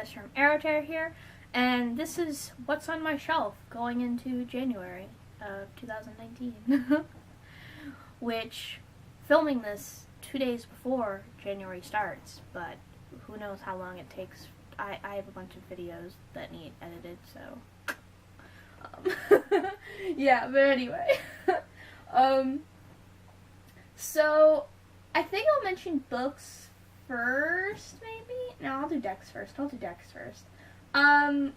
guys from Aro-Tarot here, and this is what's on my shelf going into January of 2019, which, filming this 2 days before January starts, but who knows how long it takes. I have a bunch of videos that need edited, so, yeah, but anyway, so, I think I'll mention books first, maybe? No, I'll do decks first. I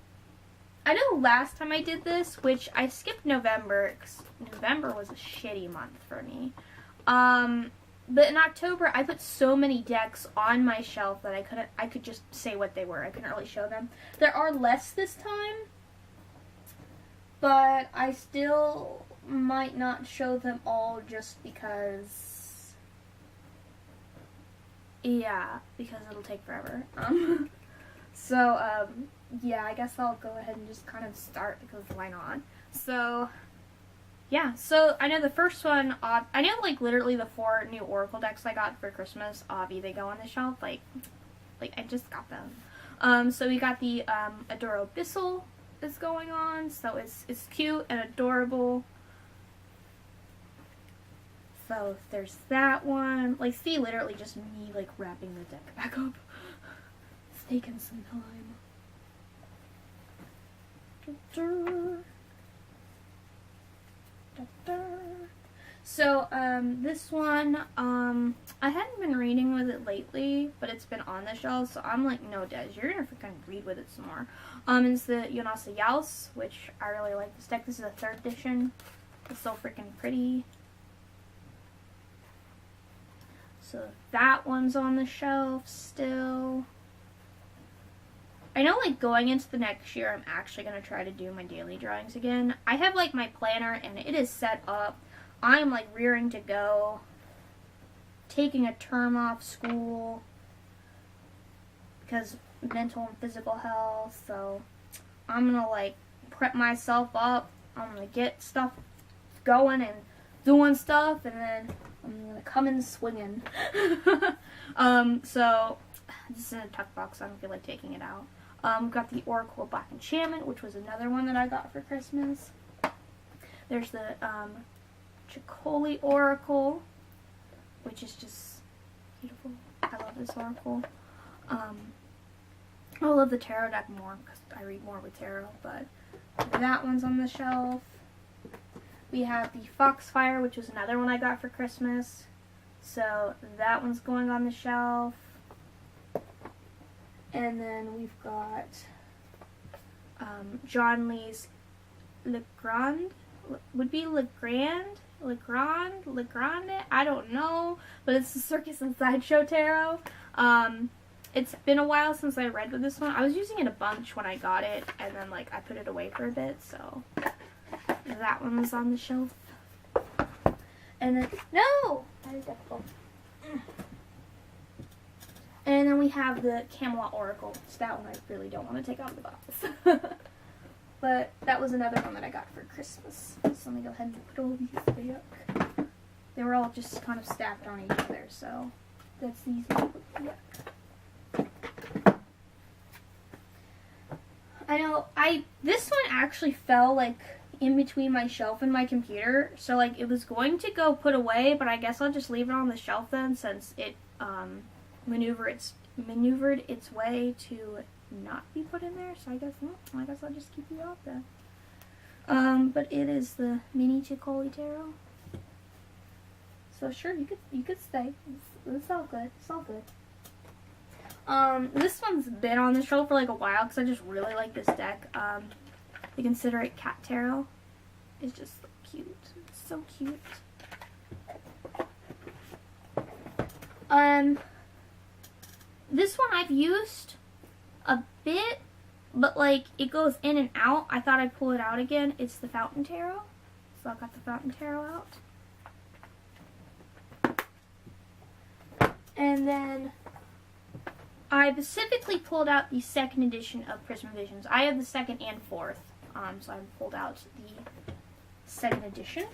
know last time I did this, which I skipped November, because November was a shitty month for me. But in October, I put so many decks on my shelf that I could just say what they were. I couldn't really show them. There are less this time, but I still might not show them all just because, yeah, because it'll take forever. Yeah, I guess I'll go ahead and just kind of start because why not? So, yeah, so I know the first one, I know like literally the 4 new Oracle decks I got for Christmas, they go on the shelf, like I just got them. So we got the Adoro Bissell is going on, so it's cute and adorable. So there's that one. Like, see, literally just me like wrapping the deck back up. It's taken some time. So, this one, I hadn't been reading with it lately, but it's been on the shelf, so I'm like, no, Des, you're gonna freaking read with it some more. It's the Yonasa Yaus, which I really like this deck. This is a 3rd edition. It's so freaking pretty. So that one's on the shelf still. I know, like, going into the next year, I'm actually going to try to do my daily drawings again. I have, like, my planner, and it is set up. I'm, like, rearing to go. Taking a term off school. Because mental and physical health. So, I'm going to, like, prep myself up. I'm going to get stuff going and doing stuff. And then I'm going to come in swinging. So, this is in a tuck box. So I don't feel like taking it out. Got the Oracle Black Enchantment, which was another one that I got for Christmas. There's the Chicoli Oracle, which is just beautiful. I love this Oracle. I love the Tarot deck more because I read more with Tarot, but that one's on the shelf. We have the Foxfire, which was another one I got for Christmas. So that one's going on the shelf. And then we've got John Lee's Legrand, I don't know, but it's the Circus and Sideshow Tarot. It's been a while since I read with this one. I was using it a bunch when I got it, and then like I put it away for a bit, so that one was on the shelf. And then, no! That is difficult. And then we have the Camelot Oracle. It's that one I really don't want to take out of the box. But that was another one that I got for Christmas. So let me go ahead and put all these back. They were all just kind of stacked on each other, so that's easy to put back. I know, this one actually fell like in between my shelf and my computer. So like it was going to go put away, but I guess I'll just leave it on the shelf then since it, maneuvered its way to not be put in there, so I guess I'll just keep you out there. But it is the mini Chicoli Tarot. So sure, you could stay. It's all good. It's all good. This one's been on the shelf for like a while because I just really like this deck. The Considerate Cat Tarot is just so cute. It's so cute. This one I've used a bit, but like it goes in and out. I thought I'd pull it out again. It's the Fountain Tarot. So I've got the Fountain Tarot out. And then I specifically pulled out the 2nd edition of Prism Visions. I have the 2nd and 4th. So I pulled out the 2nd edition.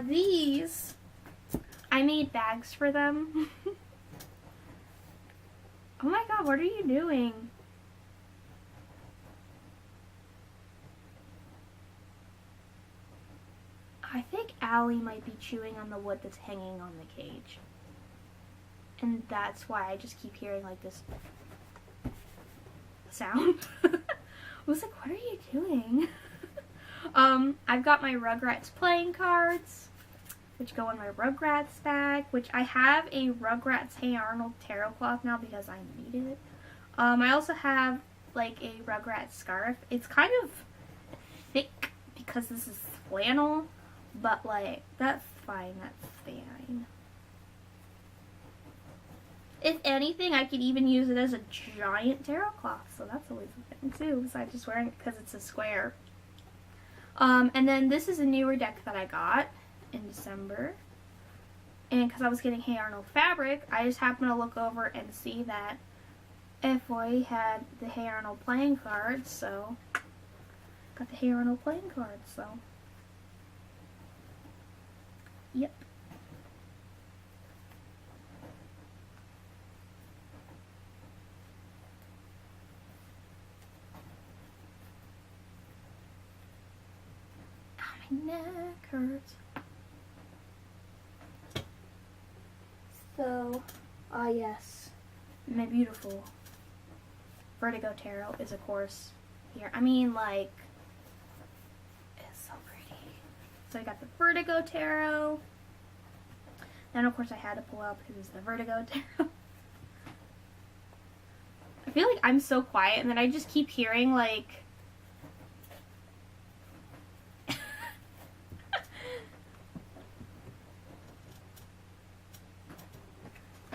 These I I made bags for them. Oh my god, what are you doing? I think Allie might be chewing on the wood that's hanging on the cage. And that's why I just keep hearing like this sound. I was like, what are you doing? I've got my Rugrats playing cards, which go in my Rugrats bag, which I have a Rugrats Hey Arnold tarot cloth now because I needed it. I also have like a Rugrats scarf. It's kind of thick because this is flannel, but like, that's fine, that's fine. If anything, I could even use it as a giant tarot cloth, so that's always a thing too, besides just wearing it because it's a square. And then this is a newer deck that I got in December. And because I was getting Hey Arnold fabric, I just happened to look over and see that FY had the Hey Arnold playing cards, so got the Hey Arnold playing cards, so yep. Neck hurts. So, yes, my beautiful Vertigo Tarot is of course here. I mean, like, it's so pretty. So I got the Vertigo Tarot. Then of course I had to pull out because it's the Vertigo Tarot. I feel like I'm so quiet and then I just keep hearing like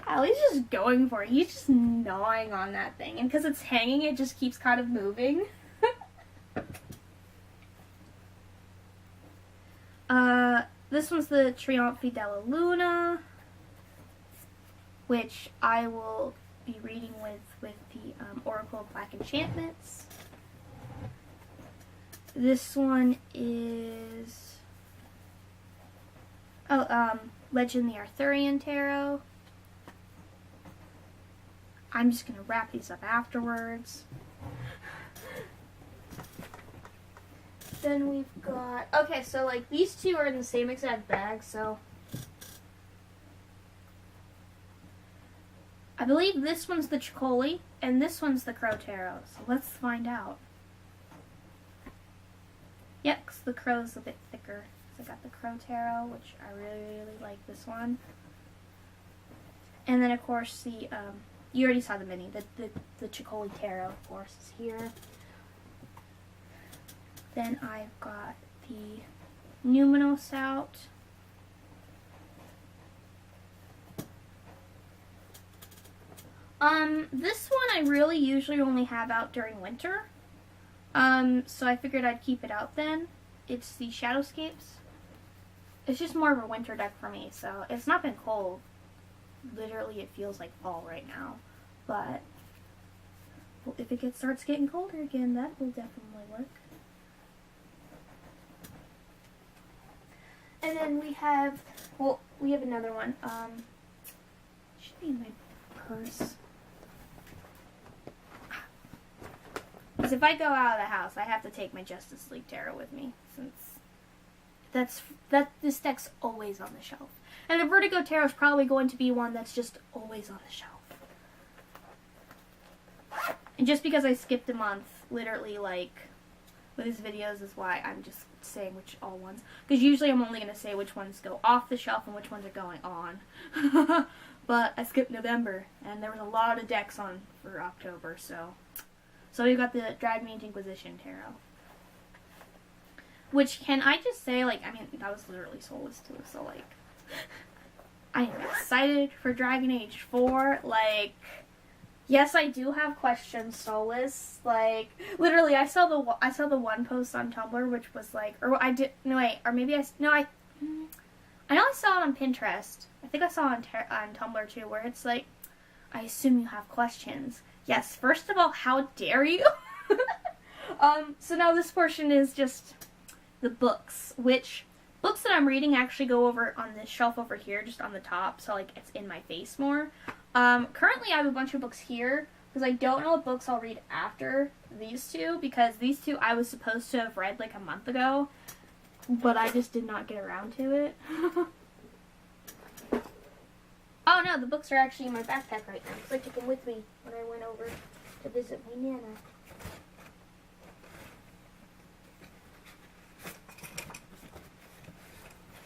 Allie's just going for it. He's just gnawing on that thing. And because it's hanging, it just keeps kind of moving. This one's the Trionfi della Luna, which I will be reading with the Oracle of Black Enchantments. This one is Legend the Arthurian Tarot. I'm just going to wrap these up afterwards. Then we've got, okay, so like these two are in the same exact bag, so I believe this one's the Chicoli and this one's the Crow Tarot, so let's find out. Yep, 'cause the Crow's a bit thicker. So I got the Crow Tarot, which I really, really like this one. And then of course the, you already saw the mini, the Chicoli Tarot, of course, is here. Then I've got the Numinos out. This one I really usually only have out during winter. So I figured I'd keep it out then. It's the Shadowscapes. It's just more of a winter deck for me, so it's not been cold. Literally, it feels like fall right now. But well, if it starts getting colder again, that will definitely work. And then we have, well, we have another one. Should be in my purse. Because if I go out of the house, I have to take my Justice League Tarot with me, since this deck's always on the shelf. And the Vertigo Tarot is probably going to be one that's just always on the shelf. And just because I skipped a month, literally, like, with his videos is why I'm just saying which all ones. Because usually I'm only going to say which ones go off the shelf and which ones are going on. But I skipped November, and there was a lot of decks on for October, so. So we've got the Dragon Inquisition Tarot. Which, can I just say, like, I mean, that was literally soulless too, so, like, I am excited for Dragon Age 4, like, yes, I do have questions, soulless, like, literally, I saw the one post on Tumblr, which was, like, or I did, no, wait, or maybe I know I saw it on Pinterest, I think I saw it on Tumblr too, where it's like, I assume you have questions. Yes, first of all, how dare you? So now this portion is just the books, which books that I'm reading actually go over on this shelf over here, just on the top, so like it's in my face more. Currently I have a bunch of books here, because I don't know what books I'll read after these two, because these two I was supposed to have read like a month ago, but I just did not get around to it. Oh no, the books are actually in my backpack right now, because I took them with me when I went over to visit my Nana.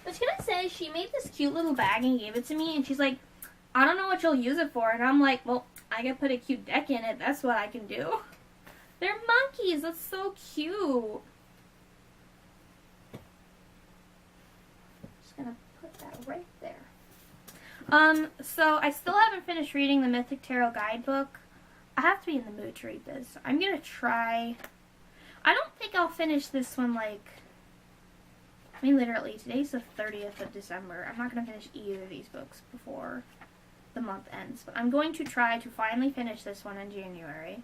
But can I say, she made this cute little bag and gave it to me, and she's like, I don't know what you'll use it for. And I'm like, well, I can put a cute deck in it. That's what I can do. They're monkeys. That's so cute. Just gonna put that right there. So I still haven't finished reading the Mythic Tarot guidebook. I have to be in the mood to read this. I'm gonna try. I don't think I'll finish this one like, I mean, literally, today's the 30th of December. I'm not going to finish either of these books before the month ends. But I'm going to try to finally finish this one in January.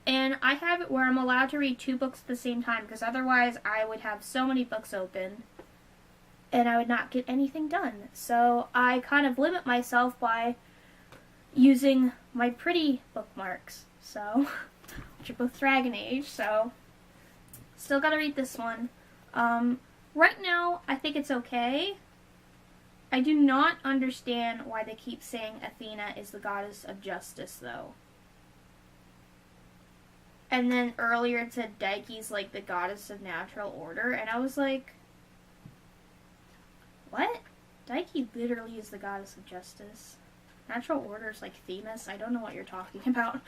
And I have it where I'm allowed to read 2 books at the same time, because otherwise I would have so many books open and I would not get anything done. So I kind of limit myself by using my pretty bookmarks, so, which are both Dragon Age, so still got to read this one. Right now, I think it's okay. I do not understand why they keep saying Athena is the goddess of justice, though. And then earlier it said Daiki's like the goddess of natural order, and I was like, what? Daiki literally is the goddess of justice. Natural order is like Themis. I don't know what you're talking about.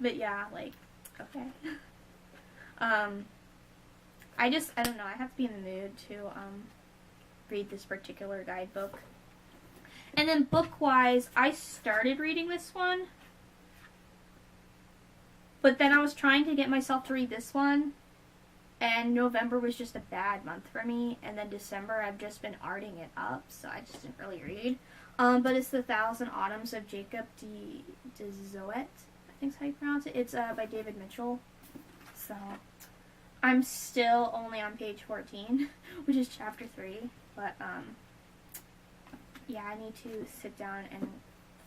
But yeah, like, okay. I don't know, I have to be in the mood to, read this particular guidebook. And then book-wise, I started reading this one, but then I was trying to get myself to read this one, and November was just a bad month for me, and then December I've just been arting it up, so I just didn't really read. But it's The Thousand Autumns of Jacob de Zoet, I think is how you pronounce it. It's by David Mitchell, so I'm still only on page 14, which is chapter 3, but, yeah, I need to sit down and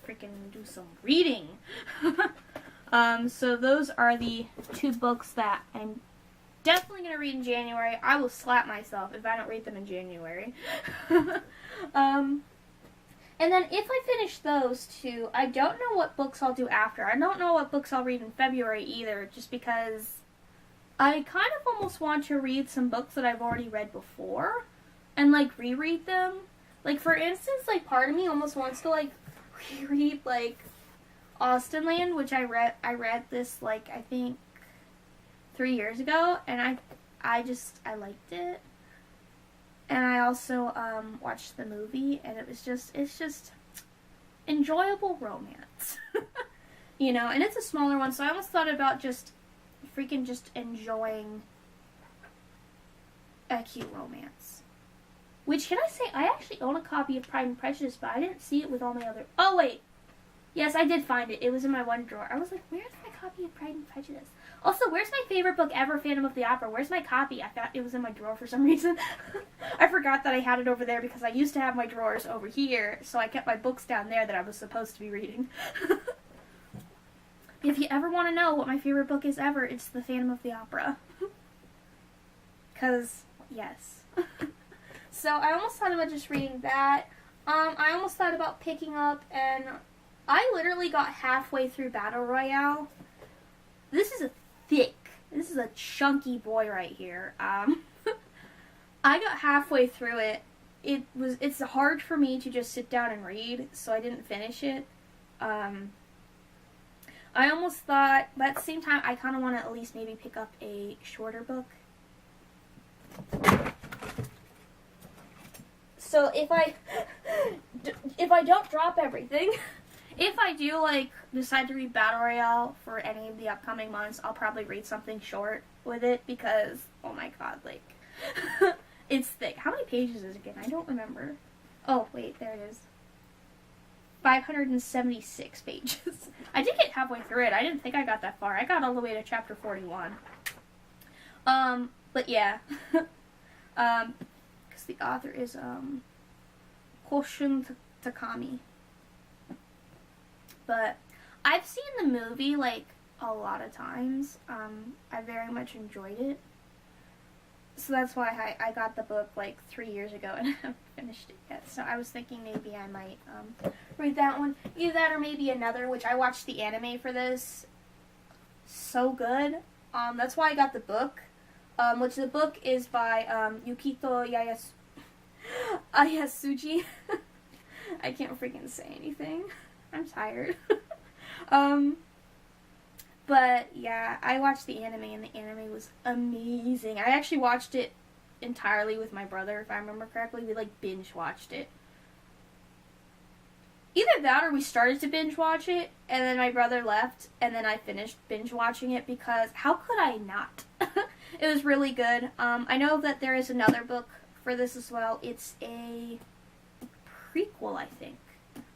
freaking do some reading. So those are the 2 books that I'm definitely going to read in January. I will slap myself if I don't read them in January. And then if I finish those 2, I don't know what books I'll do after. I don't know what books I'll read in February either, just because I kind of almost want to read some books that I've already read before and, like, reread them. Like, for instance, like, part of me almost wants to, like, reread, like, Austenland, which I read this, like, I think 3 years ago, and I liked it. And I also, watched the movie, and it's just enjoyable romance. You know, and it's a smaller one, so I almost thought about just enjoying a cute romance. Which, can I say, I actually own a copy of Pride and Prejudice, but I didn't see it with all my other... Oh, wait. Yes, I did find it. It was in my one drawer. I was like, where's my copy of Pride and Prejudice? Also, where's my favorite book ever, Phantom of the Opera? Where's my copy? I thought it was in my drawer for some reason. I forgot that I had it over there because I used to have my drawers over here, so I kept my books down there that I was supposed to be reading. If you ever want to know what my favorite book is ever, it's The Phantom of the Opera. Because, yes. So I almost thought about just reading that. I almost thought about picking up, and I literally got halfway through Battle Royale. This is a chunky boy right here. I got halfway through it. It's hard for me to just sit down and read, so I didn't finish it. I almost thought, but at the same time, I kind of want to at least maybe pick up a shorter book. So if I don't drop everything, if I do, like, decide to read Battle Royale for any of the upcoming months, I'll probably read something short with it because, oh my god, like, it's thick. How many pages is it again? I don't remember. Oh, wait, there it is. 576 pages. I did get halfway through it. I didn't think I got that far. I got all the way to chapter 41. But yeah. Because the author is Koshun Takami. But I've seen the movie like a lot of times. I very much enjoyed it. So that's why I got the book like 3 years ago and I haven't finished it yet. So I was thinking maybe I might read that one. Either that or maybe another, which I watched the anime for this. So good. That's why I got the book. Which the book is by Yukito Ayasuji. I can't freaking say anything. I'm tired. But yeah, I watched the anime and the anime was amazing. I actually watched it entirely with my brother, if I remember correctly. We like binge watched it. Either that or we started to binge watch it and then my brother left and then I finished binge watching it because how could I not? It was really good. I know that there is another book for this as well. It's a prequel, I think.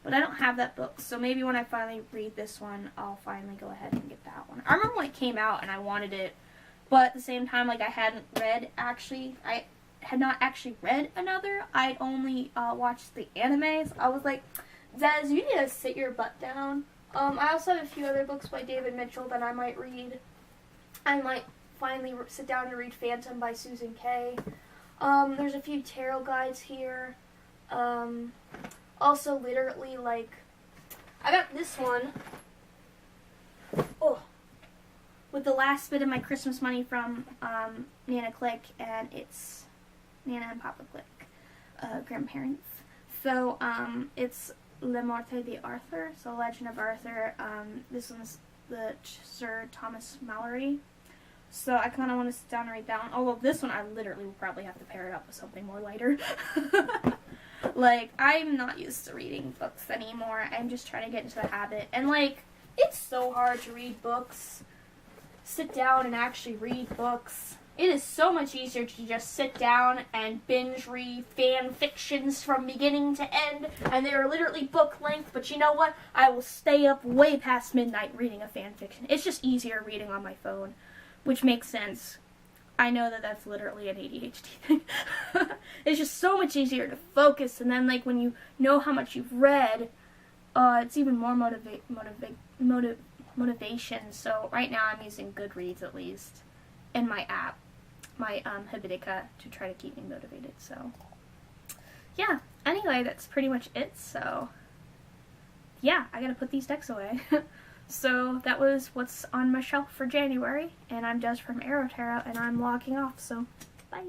But I don't have that book, so maybe when I finally read this one, I'll finally go ahead and get that one. I remember when it came out and I wanted it, but at the same time, like I had not actually read another. I'd only watched the anime, so I was like, Zez, you need to sit your butt down. I also have a few other books by David Mitchell that I might read. I might finally sit down and read Phantom by Susan Kay. There's a few tarot guides here. Also, literally, like, I got this one, with the last bit of my Christmas money from Nana Click, and it's Nana and Papa Click, grandparents. So, it's Le Morte d'Arthur, so Legend of Arthur. This one's the Sir Thomas Malory. So I kind of want to sit down and read that one. Although this one, I literally will probably have to pair it up with something more lighter. Like, I'm not used to reading books anymore. I'm just trying to get into the habit. And, like, it's so hard to read books. Sit down and actually read books. It is so much easier to just sit down and binge read fan fictions from beginning to end. And they are literally book length. But you know what? I will stay up way past midnight reading a fan fiction. It's just easier reading on my phone. Which makes sense. I know that that's literally an ADHD thing. It's just so much easier to focus, and then like when you know how much you've read, it's even more motivation. So right now I'm using Goodreads at least in my app, my Habitica, to try to keep me motivated. So yeah. Anyway, that's pretty much it. So yeah, I gotta put these decks away. So that was what's on my shelf for January, and I'm Des from Aro-Tarot, and I'm logging off, so bye!